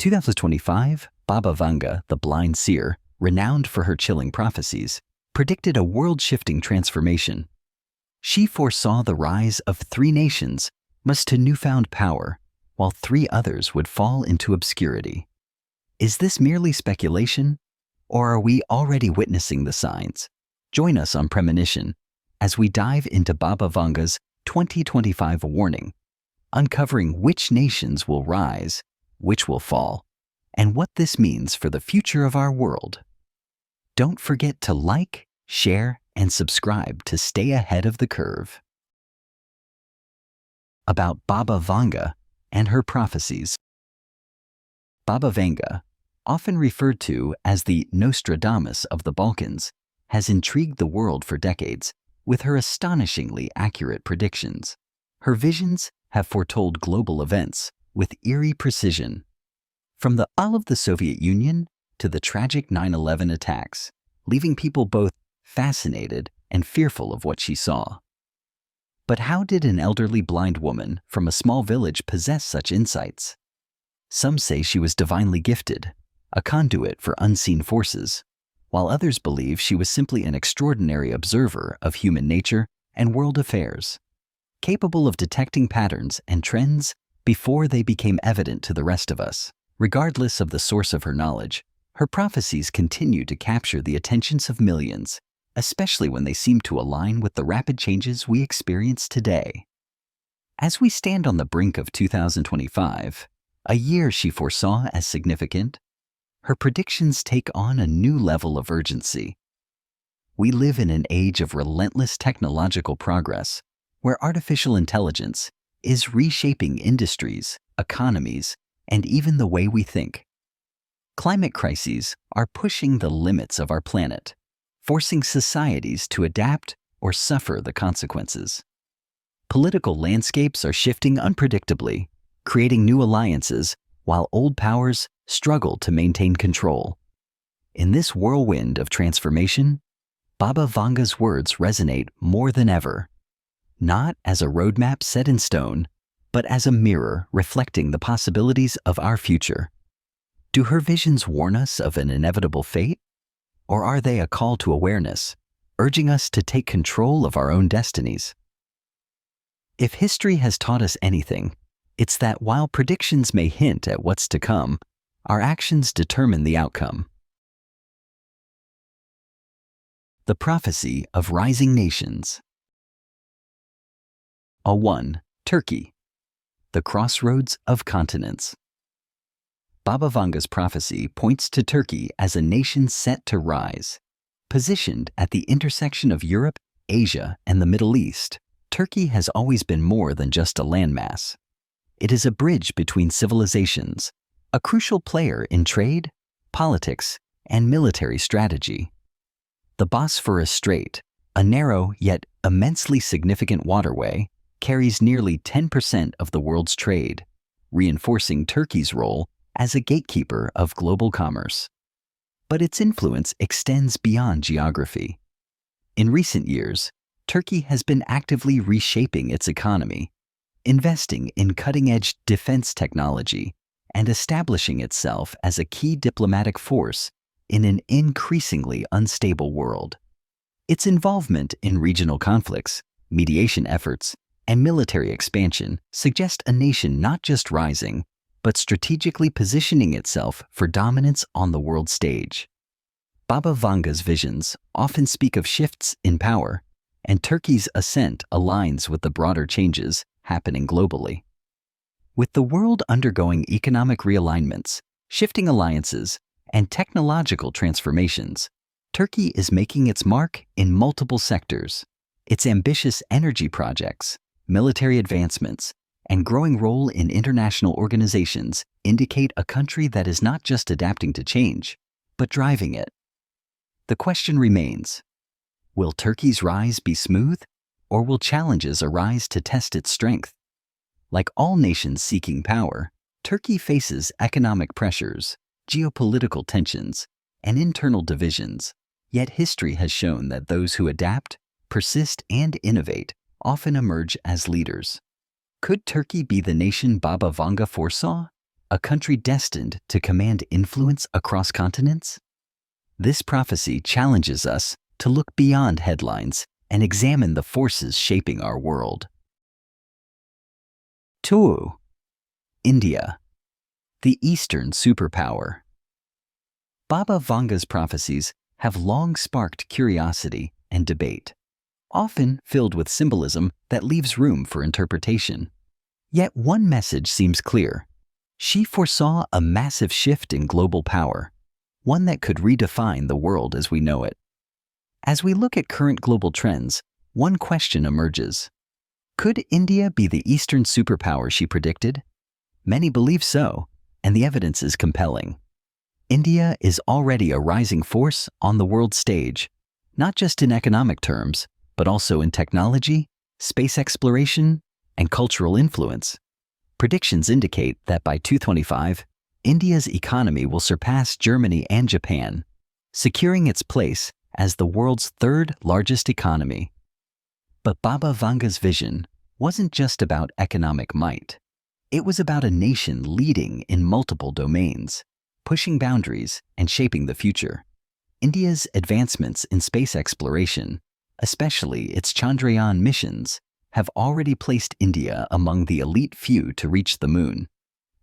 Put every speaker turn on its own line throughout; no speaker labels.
2025, Baba Vanga, the blind seer, renowned for her chilling prophecies, predicted a world-shifting transformation. She foresaw the rise of 3 nations must to newfound power, while 3 others would fall into obscurity. Is this merely speculation, or are we already witnessing the signs? Join us on Premonition as we dive into Baba Vanga's 2025 warning, uncovering which nations will rise, which will fall, and what this means for the future of our world. Don't forget to like, share, and subscribe to stay ahead of the curve. About Baba Vanga and her prophecies. Baba Vanga, often referred to as the Nostradamus of the Balkans, has intrigued the world for decades with her astonishingly accurate predictions. Her visions have foretold global events with eerie precision, from the fall of the Soviet Union to the tragic 9/11 attacks, leaving people both fascinated and fearful of what she saw. But how did an elderly blind woman from a small village possess such insights? Some say she was divinely gifted, a conduit for unseen forces, while others believe she was simply an extraordinary observer of human nature and world affairs, capable of detecting patterns and trends before they became evident to the rest of us. Regardless of the source of her knowledge, her prophecies continue to capture the attentions of millions, especially when they seem to align with the rapid changes we experience today. As we stand on the brink of 2025, a year she foresaw as significant, her predictions take on a new level of urgency. We live in an age of relentless technological progress, where artificial intelligence is reshaping industries, economies, and even the way we think. Climate crises are pushing the limits of our planet, forcing societies to adapt or suffer the consequences. Political landscapes are shifting unpredictably, creating new alliances while old powers struggle to maintain control. In this whirlwind of transformation, Baba Vanga's words resonate more than ever, not as a roadmap set in stone, but as a mirror reflecting the possibilities of our future. Do her visions warn us of an inevitable fate? Or are they a call to awareness, urging us to take control of our own destinies? If history has taught us anything, it's that while predictions may hint at what's to come, our actions determine the outcome. The Prophecy of Rising Nations. 1. Turkey, the crossroads of continents. Baba Vanga's prophecy points to Turkey as a nation set to rise. Positioned at the intersection of Europe, Asia, and the Middle East, Turkey has always been more than just a landmass. It is a bridge between civilizations, a crucial player in trade, politics, and military strategy. The Bosphorus Strait, a narrow yet immensely significant waterway, carries nearly 10% of the world's trade, reinforcing Turkey's role as a gatekeeper of global commerce. But its influence extends beyond geography. In recent years, Turkey has been actively reshaping its economy, investing in cutting-edge defense technology, and establishing itself as a key diplomatic force in an increasingly unstable world. Its involvement in regional conflicts, mediation efforts, and military expansion suggest a nation not just rising, but strategically positioning itself for dominance on the world stage. Baba Vanga's visions often speak of shifts in power, and Turkey's ascent aligns with the broader changes happening globally. With the world undergoing economic realignments, shifting alliances, and technological transformations, Turkey is making its mark in multiple sectors. Its ambitious energy projects, military advancements, and growing role in international organizations indicate a country that is not just adapting to change, but driving it. The question remains, will Turkey's rise be smooth, or will challenges arise to test its strength? Like all nations seeking power, Turkey faces economic pressures, geopolitical tensions, and internal divisions, yet history has shown that those who adapt, persist, and innovate often emerge as leaders. Could Turkey be the nation Baba Vanga foresaw? a country destined to command influence across continents? This prophecy challenges us to look beyond headlines and examine the forces shaping our world. 2. India, the Eastern superpower. Baba Vanga's prophecies have long sparked curiosity and debate, often filled with symbolism that leaves room for interpretation. Yet one message seems clear. She foresaw a massive shift in global power, one that could redefine the world as we know it. As we look at current global trends, one question emerges. Could India be the Eastern superpower she predicted? Many believe so, and the evidence is compelling. India is already a rising force on the world stage, not just in economic terms, but also in technology, space exploration, and cultural influence. Predictions indicate that by 2025, India's economy will surpass Germany and Japan, securing its place as the world's third largest economy. But Baba Vanga's vision wasn't just about economic might. It was about a nation leading in multiple domains, pushing boundaries and shaping the future. India's advancements in space exploration, especially its Chandrayaan missions, have already placed India among the elite few to reach the moon,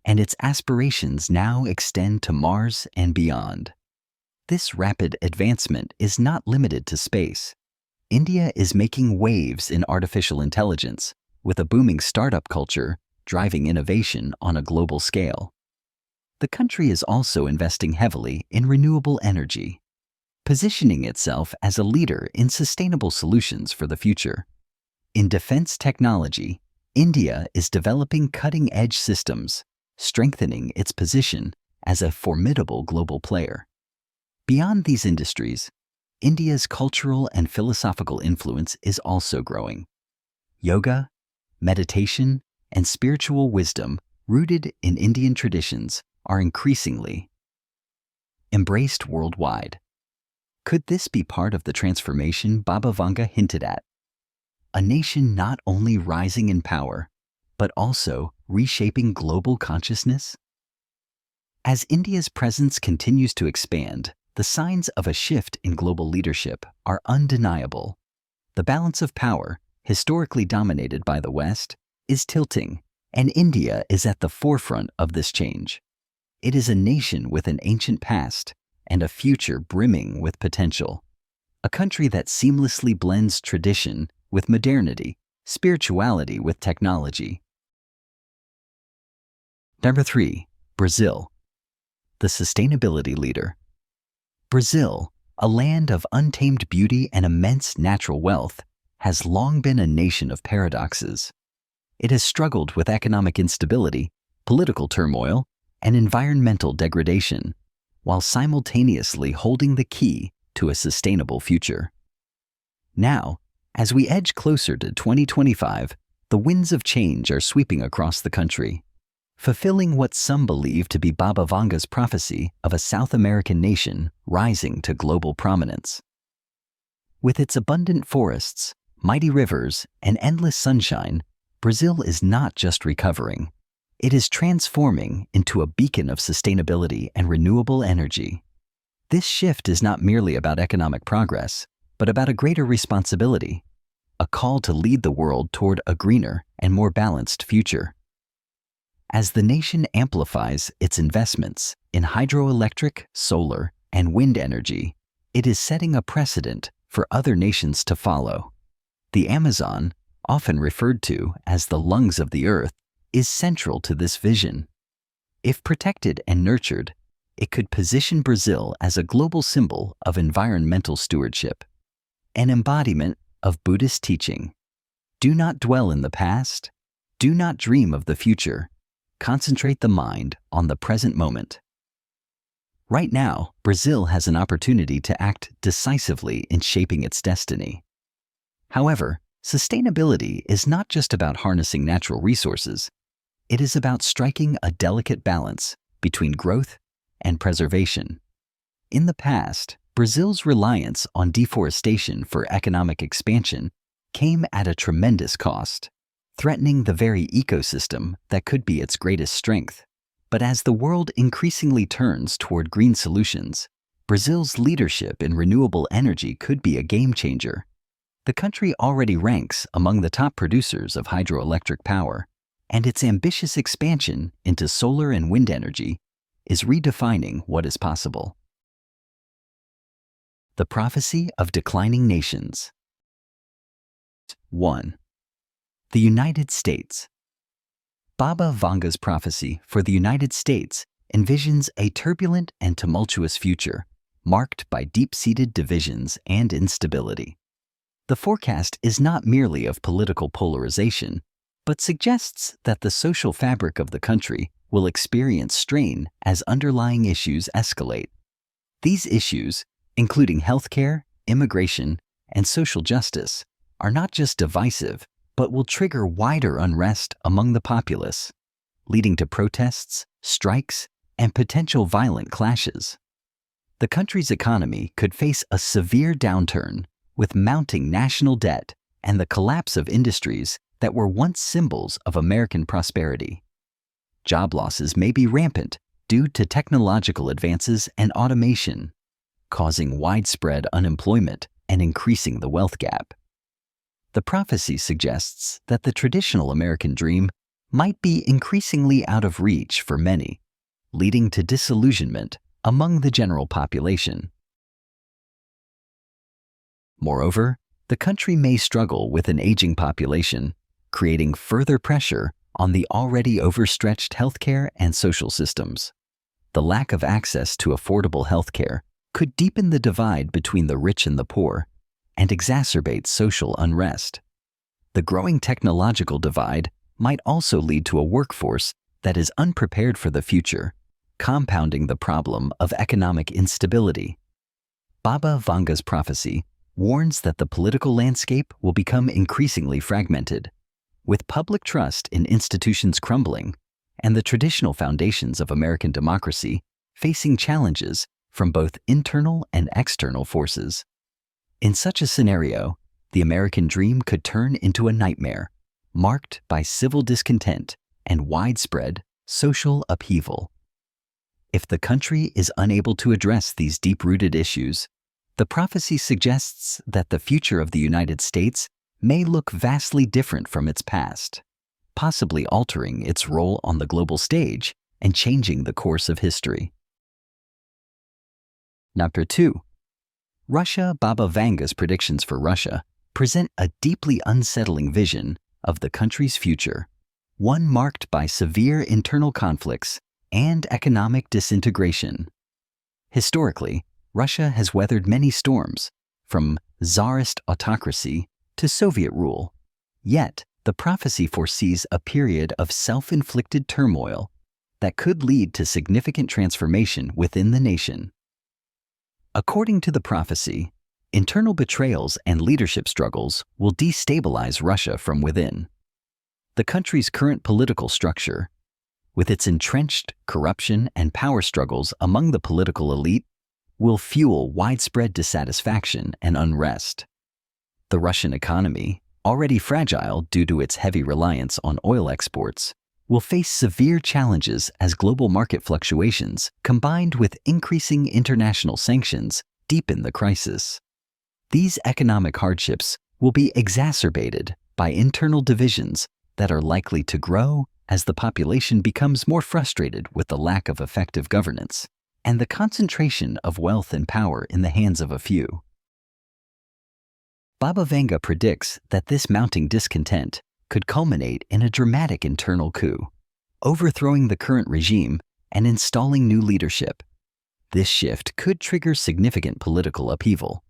and its aspirations now extend to Mars and beyond. This rapid advancement is not limited to space. India is making waves in artificial intelligence, with a booming startup culture driving innovation on a global scale. The country is also investing heavily in renewable energy, positioning itself as a leader in sustainable solutions for the future. In defense technology, India is developing cutting-edge systems, strengthening its position as a formidable global player. Beyond these industries, India's cultural and philosophical influence is also growing. Yoga, meditation, and spiritual wisdom rooted in Indian traditions are increasingly embraced worldwide. Could this be part of the transformation Baba Vanga hinted at? A nation not only rising in power, but also reshaping global consciousness? As India's presence continues to expand, the signs of a shift in global leadership are undeniable. The balance of power, historically dominated by the West, is tilting, and India is at the forefront of this change. It is a nation with an ancient past and a future brimming with potential. A country that seamlessly blends tradition with modernity, spirituality with technology. 3. Brazil, the sustainability leader. Brazil, a land of untamed beauty and immense natural wealth, has long been a nation of paradoxes. It has struggled with economic instability, political turmoil, and environmental degradation, while simultaneously holding the key to a sustainable future. Now, as we edge closer to 2025, the winds of change are sweeping across the country, fulfilling what some believe to be Baba Vanga's prophecy of a South American nation rising to global prominence. With its abundant forests, mighty rivers, and endless sunshine, Brazil is not just recovering. It is transforming into a beacon of sustainability and renewable energy. This shift is not merely about economic progress, but about a greater responsibility, a call to lead the world toward a greener and more balanced future. As the nation amplifies its investments in hydroelectric, solar, and wind energy, it is setting a precedent for other nations to follow. The Amazon, often referred to as the lungs of the earth, is central to this vision. If protected and nurtured, it could position Brazil as a global symbol of environmental stewardship, an embodiment of Buddhist teaching. Do not dwell in the past, do not dream of the future, concentrate the mind on the present moment. Right now, Brazil has an opportunity to act decisively in shaping its destiny. However, sustainability is not just about harnessing natural resources. It is about striking a delicate balance between growth and preservation. In the past, Brazil's reliance on deforestation for economic expansion came at a tremendous cost, threatening the very ecosystem that could be its greatest strength. But as the world increasingly turns toward green solutions, Brazil's leadership in renewable energy could be a game changer. The country already ranks among the top producers of hydroelectric power, and its ambitious expansion into solar and wind energy is redefining what is possible. The Prophecy of Declining Nations. 1. The United States. Baba Vanga's prophecy for the United States envisions a turbulent and tumultuous future, marked by deep-seated divisions and instability. The forecast is not merely of political polarization, but suggests that the social fabric of the country will experience strain as underlying issues escalate. These issues, including healthcare, immigration, and social justice, are not just divisive, but will trigger wider unrest among the populace, leading to protests, strikes, and potential violent clashes. The country's economy could face a severe downturn, with mounting national debt and the collapse of industries that were once symbols of American prosperity. Job losses may be rampant due to technological advances and automation, causing widespread unemployment and increasing the wealth gap. The prophecy suggests that the traditional American dream might be increasingly out of reach for many, leading to disillusionment among the general population. Moreover, the country may struggle with an aging population, creating further pressure on the already overstretched healthcare and social systems. The lack of access to affordable healthcare could deepen the divide between the rich and the poor and exacerbate social unrest. The growing technological divide might also lead to a workforce that is unprepared for the future, compounding the problem of economic instability. Baba Vanga's prophecy warns that the political landscape will become increasingly fragmented, with public trust in institutions crumbling and the traditional foundations of American democracy facing challenges from both internal and external forces. In such a scenario, the American dream could turn into a nightmare, marked by civil discontent and widespread social upheaval. If the country is unable to address these deep-rooted issues, the prophecy suggests that the future of the United States may look vastly different from its past, possibly altering its role on the global stage and changing the course of history. Chapter 2. Russia. Baba Vanga's predictions for Russia present a deeply unsettling vision of the country's future, one marked by severe internal conflicts and economic disintegration. Historically, Russia has weathered many storms, from Tsarist autocracy to Soviet rule. Yet, the prophecy foresees a period of self-inflicted turmoil that could lead to significant transformation within the nation. According to the prophecy, internal betrayals and leadership struggles will destabilize Russia from within. The country's current political structure, with its entrenched corruption and power struggles among the political elite, will fuel widespread dissatisfaction and unrest. The Russian economy, already fragile due to its heavy reliance on oil exports, will face severe challenges as global market fluctuations combined with increasing international sanctions deepen the crisis. These economic hardships will be exacerbated by internal divisions that are likely to grow as the population becomes more frustrated with the lack of effective governance and the concentration of wealth and power in the hands of a few. Baba Vanga predicts that this mounting discontent could culminate in a dramatic internal coup, overthrowing the current regime and installing new leadership. This shift could trigger significant political upheaval,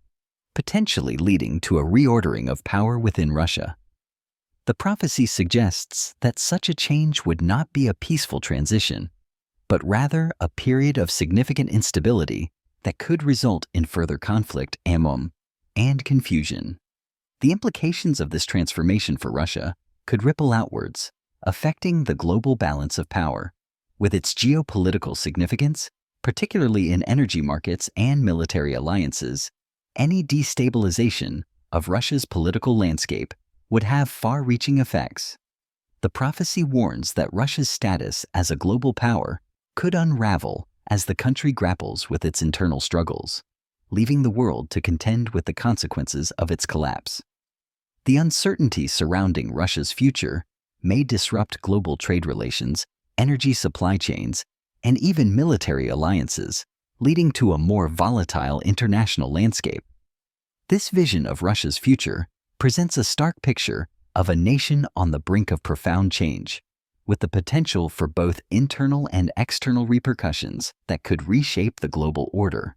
potentially leading to a reordering of power within Russia. The prophecy suggests that such a change would not be a peaceful transition, but rather a period of significant instability that could result in further conflict and confusion. The implications of this transformation for Russia could ripple outwards, affecting the global balance of power. With its geopolitical significance, particularly in energy markets and military alliances, any destabilization of Russia's political landscape would have far-reaching effects. The prophecy warns that Russia's status as a global power could unravel as the country grapples with its internal struggles, leaving the world to contend with the consequences of its collapse. The uncertainty surrounding Russia's future may disrupt global trade relations, energy supply chains, and even military alliances, leading to a more volatile international landscape. This vision of Russia's future presents a stark picture of a nation on the brink of profound change, with the potential for both internal and external repercussions that could reshape the global order.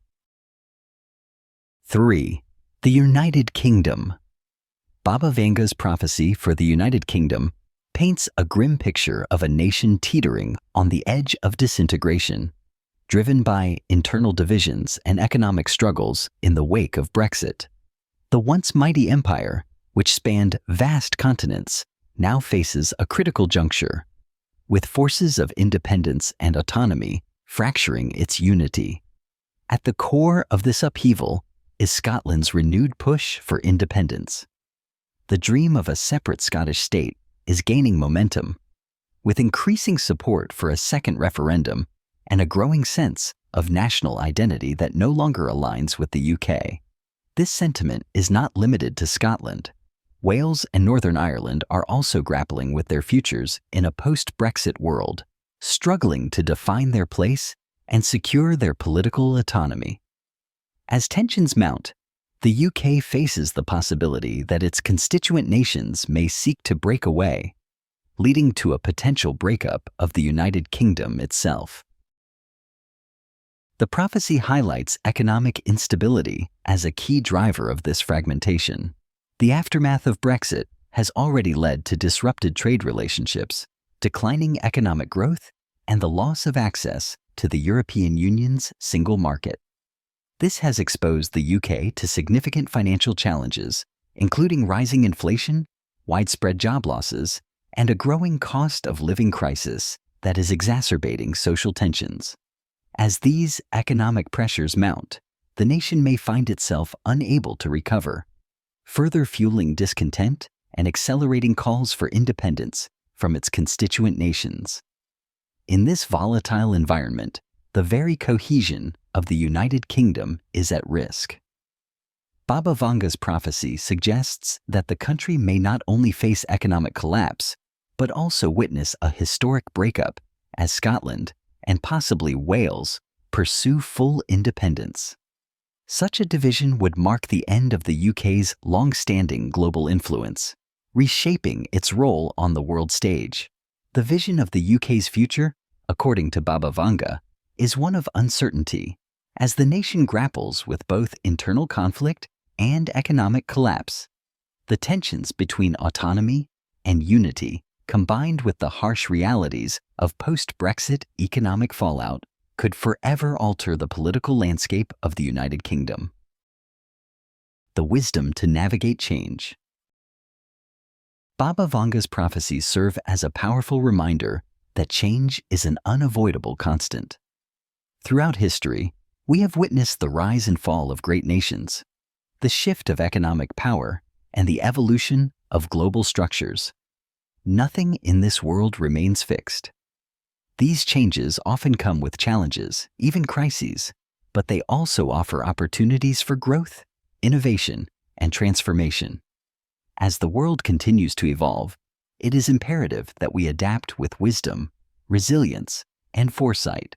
3. The United Kingdom. Baba Vanga's prophecy for the United Kingdom paints a grim picture of a nation teetering on the edge of disintegration, driven by internal divisions and economic struggles in the wake of Brexit. The once mighty empire, which spanned vast continents, now faces a critical juncture, with forces of independence and autonomy fracturing its unity. At the core of this upheaval is Scotland's renewed push for independence. The dream of a separate Scottish state is gaining momentum, with increasing support for a second referendum and a growing sense of national identity that no longer aligns with the UK. This sentiment is not limited to Scotland. Wales and Northern Ireland are also grappling with their futures in a post-Brexit world, struggling to define their place and secure their political autonomy. As tensions mount, the UK faces the possibility that its constituent nations may seek to break away, leading to a potential breakup of the United Kingdom itself. The prophecy highlights economic instability as a key driver of this fragmentation. The aftermath of Brexit has already led to disrupted trade relationships, declining economic growth, and the loss of access to the European Union's single market. This has exposed the UK to significant financial challenges, including rising inflation, widespread job losses, and a growing cost of living crisis that is exacerbating social tensions. As these economic pressures mount, the nation may find itself unable to recover, further fueling discontent and accelerating calls for independence from its constituent nations. In this volatile environment, the very cohesion of the United Kingdom is at risk. Baba Vanga's prophecy suggests that the country may not only face economic collapse, but also witness a historic breakup as Scotland and possibly Wales pursue full independence. Such a division would mark the end of the UK's long-standing global influence, reshaping its role on the world stage. The vision of the UK's future, according to Baba Vanga, is one of uncertainty, as the nation grapples with both internal conflict and economic collapse. The tensions between autonomy and unity, combined with the harsh realities of post-Brexit economic fallout, could forever alter the political landscape of the United Kingdom. The wisdom to navigate change. Baba Vanga's prophecies serve as a powerful reminder that change is an unavoidable constant. Throughout history, we have witnessed the rise and fall of great nations, the shift of economic power, and the evolution of global structures. Nothing in this world remains fixed. These changes often come with challenges, even crises, but they also offer opportunities for growth, innovation, and transformation. As the world continues to evolve, it is imperative that we adapt with wisdom, resilience, and foresight.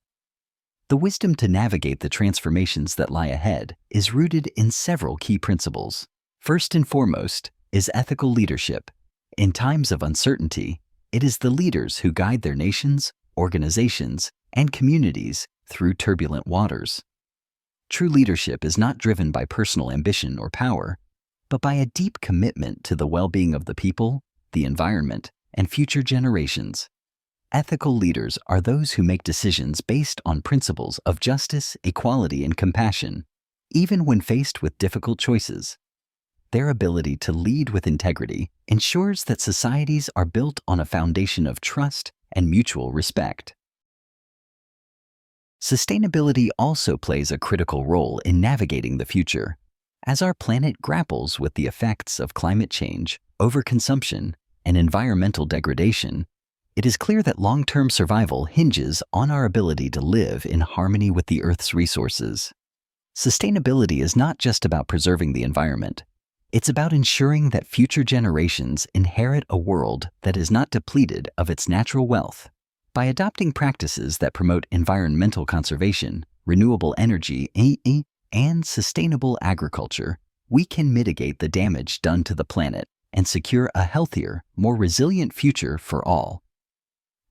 The wisdom to navigate the transformations that lie ahead is rooted in several key principles. First and foremost is ethical leadership. In times of uncertainty, it is the leaders who guide their nations, organizations, and communities through turbulent waters. True leadership is not driven by personal ambition or power, but by a deep commitment to the well-being of the people, the environment, and future generations. Ethical leaders are those who make decisions based on principles of justice, equality, and compassion, even when faced with difficult choices. Their ability to lead with integrity ensures that societies are built on a foundation of trust and mutual respect. Sustainability also plays a critical role in navigating the future. As our planet grapples with the effects of climate change, overconsumption, and environmental degradation, it is clear that long-term survival hinges on our ability to live in harmony with the Earth's resources. Sustainability is not just about preserving the environment. It's about ensuring that future generations inherit a world that is not depleted of its natural wealth. By adopting practices that promote environmental conservation, renewable energy, and sustainable agriculture, we can mitigate the damage done to the planet and secure a healthier, more resilient future for all.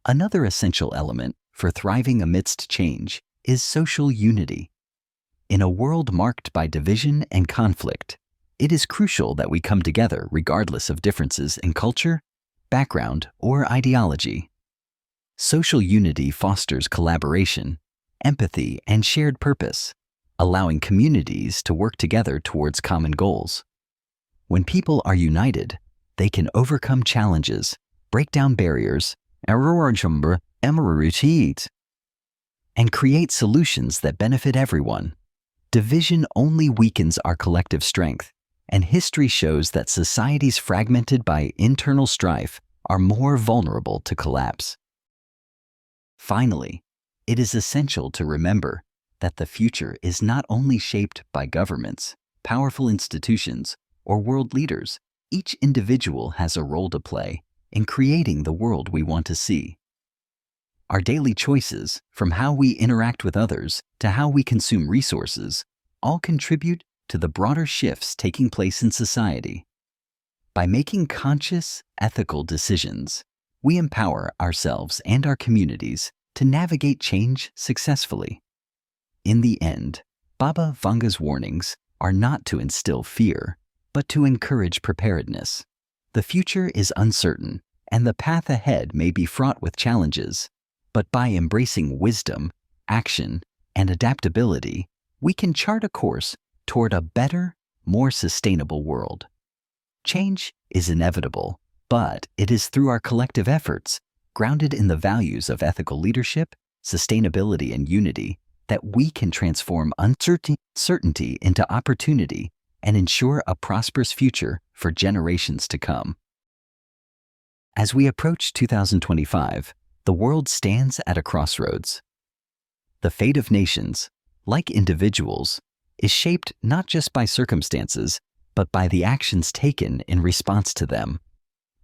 Another essential element for thriving amidst change is social unity. In a world marked by division and conflict, it is crucial that we come together regardless of differences in culture, background, or ideology. Social unity fosters collaboration, empathy, and shared purpose, allowing communities to work together towards common goals. When people are united, they can overcome challenges, break down barriers, and create solutions that benefit everyone. Division only weakens our collective strength, and history shows that societies fragmented by internal strife are more vulnerable to collapse. Finally, it is essential to remember that the future is not only shaped by governments, powerful institutions, or world leaders. Each individual has a role to play in creating the world we want to see. Our daily choices, from how we interact with others to how we consume resources, all contribute to the broader shifts taking place in society. By making conscious, ethical decisions, we empower ourselves and our communities to navigate change successfully. In the end, Baba Vanga's warnings are not to instill fear, but to encourage preparedness. The future is uncertain, and the path ahead may be fraught with challenges, but by embracing wisdom, action, and adaptability, we can chart a course toward a better, more sustainable world. Change is inevitable, but it is through our collective efforts, grounded in the values of ethical leadership, sustainability, and unity, that we can transform uncertainty into opportunity and ensure a prosperous future for generations to come. As we approach 2025, the world stands at a crossroads. The fate of nations, like individuals, is shaped not just by circumstances, but by the actions taken in response to them.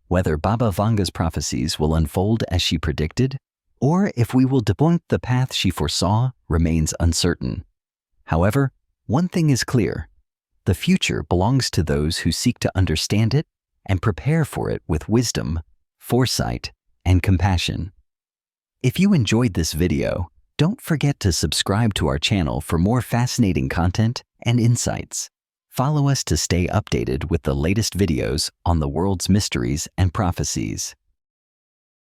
Whether Baba Vanga's prophecies will unfold as she predicted, or if we will debunk the path she foresaw, remains uncertain. However, one thing is clear: the future belongs to those who seek to understand it and prepare for it with wisdom, foresight, and compassion. If you enjoyed this video, don't forget to subscribe to our channel for more fascinating content and insights. Follow us to stay updated with the latest videos on the world's mysteries and prophecies.